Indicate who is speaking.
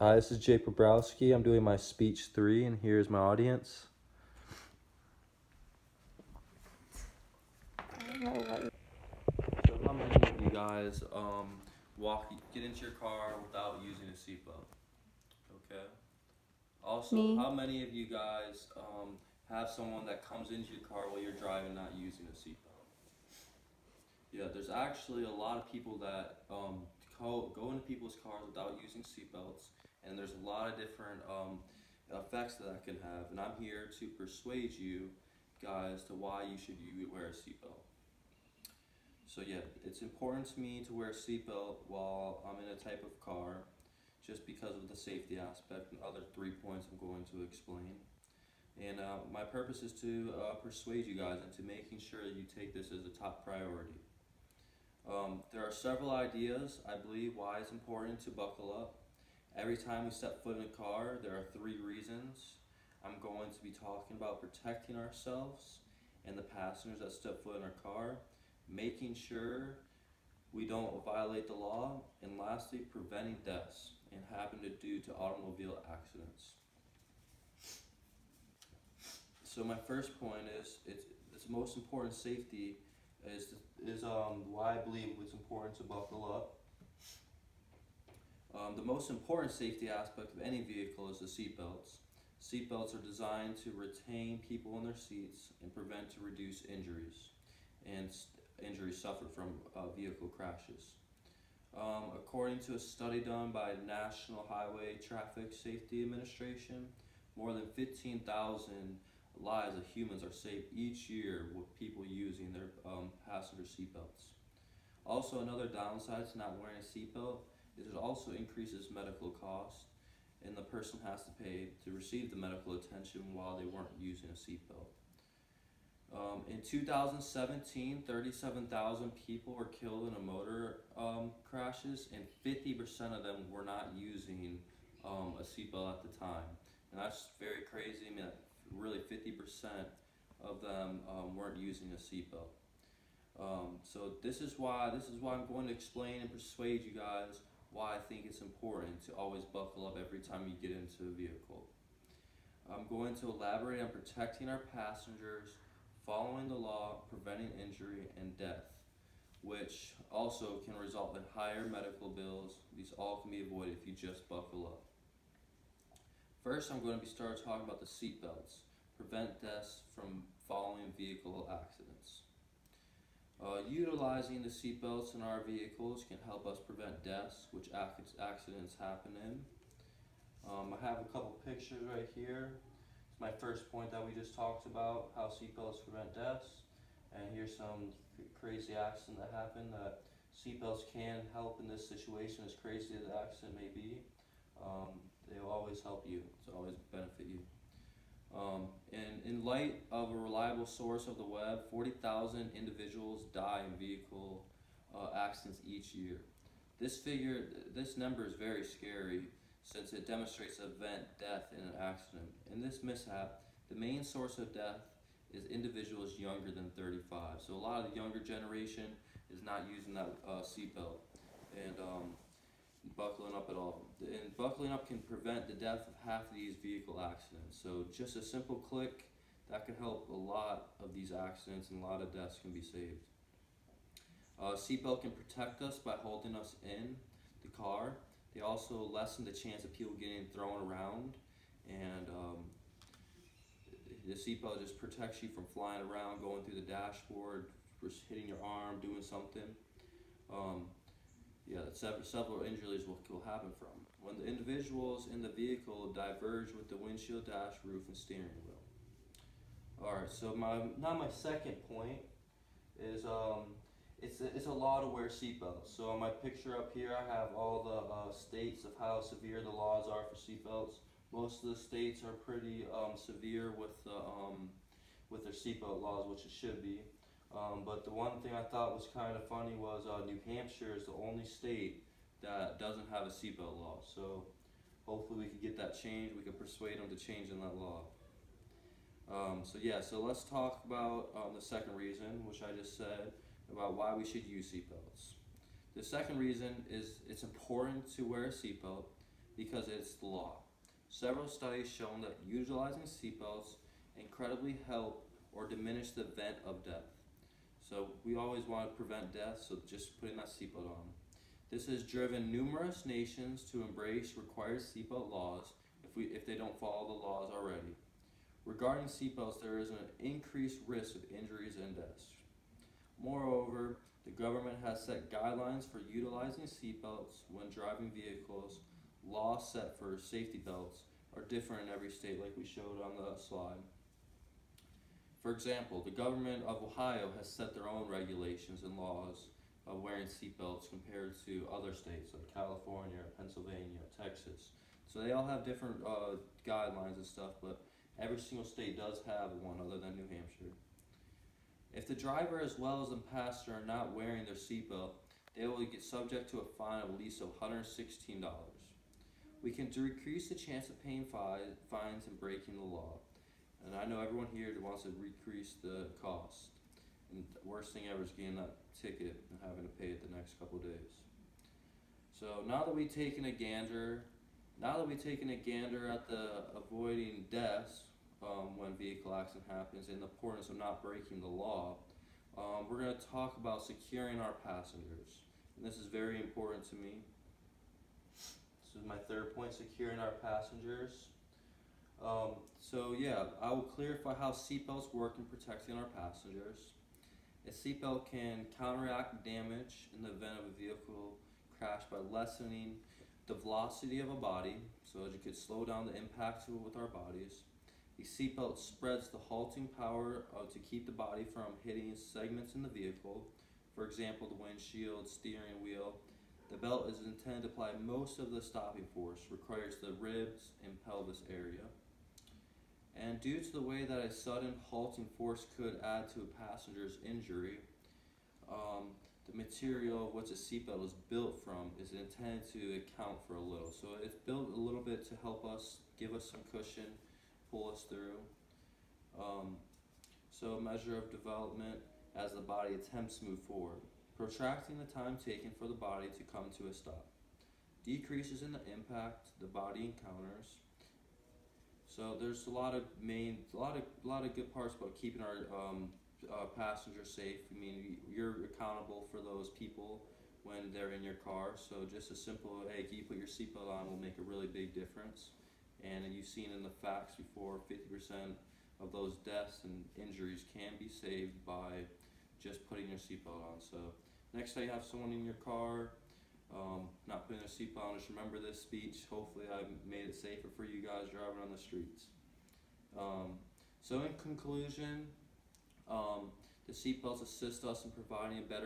Speaker 1: Hi, this is Jay Pobrowski. I'm doing my speech 3, and here's my audience. So, how many of you guys get into your car without using a seatbelt? Okay. Also,
Speaker 2: Me.
Speaker 1: how many of you guys have someone that comes into your car while you're driving not using a seatbelt? Yeah, there's actually a lot of people that go into people's cars without using seatbelts, and there's a lot of different effects that can have. And I'm here to persuade you guys to why you should wear a seatbelt. So yeah, it's important to me to wear a seatbelt while I'm in a type of car, just because of the safety aspect and other 3 points I'm going to explain. And my purpose is to persuade you guys into making sure that you take this as a top priority. There are several ideas, I believe, why it's important to buckle up. Every time we step foot in a car, there are 3 reasons. I'm going to be talking about protecting ourselves and the passengers that step foot in our car, making sure we don't violate the law, and lastly, preventing deaths and happening due to automobile accidents. So my first point is it's the most important safety is why I believe it's important to buckle up. The most important safety aspect of any vehicle is the seatbelts. Seatbelts are designed to retain people in their seats and prevent to reduce injuries and injuries suffered from vehicle crashes. According to a study done by National Highway Traffic Safety Administration, more than 15,000 lives of humans are saved each year with people using their passenger seatbelts. Also, another downside to not wearing a seatbelt is it also increases medical costs, and the person has to pay to receive the medical attention while they weren't using a seatbelt. In 2017, 37,000 people were killed in a motor crashes, and 50% of them were not using a seatbelt at the time. And that's very crazy. I mean, really 50% of them weren't using a seatbelt. So this is why I'm going to explain and persuade you guys why I think it's important to always buckle up every time you get into a vehicle. I'm going to elaborate on protecting our passengers, following the law, preventing injury and death, which also can result in higher medical bills. These all can be avoided if you just buckle up. First, I'm going to start talking about the seatbelts. Prevent deaths from following vehicle accidents. Utilizing the seatbelts in our vehicles can help us prevent deaths, which accidents happen in. I have a couple pictures right here. It's my first point that we just talked about, how seatbelts prevent deaths. And here's some crazy accident that happened that seatbelts can help in this situation, as crazy as the accident may be. They will always help you, to always benefit you. And in light of a reliable source of the web, 40,000 individuals die in vehicle accidents each year. This number is very scary since it demonstrates event, death, in an accident. In this mishap, the main source of death is individuals younger than 35. So a lot of the younger generation is not using that seatbelt and buckling up at all. And buckling up can prevent the death of half of these vehicle accidents. So just a simple click that can help a lot of these accidents, and a lot of deaths can be saved. Seatbelt can protect us by holding us in the car. They also lessen the chance of people getting thrown around, and the seatbelt just protects you from flying around, going through the dashboard, just hitting your arm, doing something. Yeah, several injuries will happen from when the individuals in the vehicle diverge with the windshield, dash, roof, and steering wheel. All right, so my second point is it's a law to wear seatbelts. So on my picture up here, I have all the states of how severe the laws are for seatbelts. Most of the states are pretty severe with their seatbelt laws, which it should be. But the one thing I thought was kind of funny was New Hampshire is the only state that doesn't have a seatbelt law. So hopefully we can get that changed. We can persuade them to change in that law. So let's talk about the second reason, which I just said, about why we should use seatbelts. The second reason is it's important to wear a seatbelt because it's the law. Several studies shown that utilizing seatbelts incredibly help or diminish the event of death. So we always want to prevent death, so just putting that seatbelt on. This has driven numerous nations to embrace required seatbelt laws if they don't follow the laws already. Regarding seatbelts, there is an increased risk of injuries and deaths. Moreover, the government has set guidelines for utilizing seatbelts when driving vehicles. Laws set for safety belts are different in every state, like we showed on the slide. For example, the government of Ohio has set their own regulations and laws of wearing seatbelts compared to other states like California, Pennsylvania, Texas. So they all have different guidelines and stuff, but every single state does have one other than New Hampshire. If the driver as well as the passenger are not wearing their seatbelt, they will get subject to a fine of at least $116. We can decrease the chance of paying fines and breaking the law. And I know everyone here wants to decrease the cost. And the worst thing ever is getting that ticket and having to pay it the next couple of days. So now that we've taken a gander at the avoiding deaths when vehicle accident happens and the importance of not breaking the law, we're going to talk about securing our passengers. And this is very important to me. This is my third point, securing our passengers. I will clarify how seatbelts work in protecting our passengers. A seatbelt can counteract damage in the event of a vehicle crash by lessening the velocity of a body, so as you could slow down the impact with our bodies. The seatbelt spreads the halting power to keep the body from hitting segments in the vehicle, for example, the windshield, steering wheel. The belt is intended to apply most of the stopping force, requires the ribs and pelvis area. And due to the way that a sudden halting force could add to a passenger's injury, the material of what a seatbelt is built from is intended to account for a little. So it's built a little bit to help us, give us some cushion, pull us through. So a measure of development as the body attempts to move forward, protracting the time taken for the body to come to a stop. Decreases in the impact the body encounters. So there's a lot of good parts about keeping our passengers safe. I mean, you're accountable for those people when they're in your car. So just a simple, hey, can you put your seatbelt on will make a really big difference. And you've seen in the facts before, 50% of those deaths and injuries can be saved by just putting your seatbelt on. So next time you have someone in your car not putting their seatbelt on, just remember this speech. Hopefully I made it safer for you guys driving on the streets. So in conclusion, the seatbelts assist us in providing a better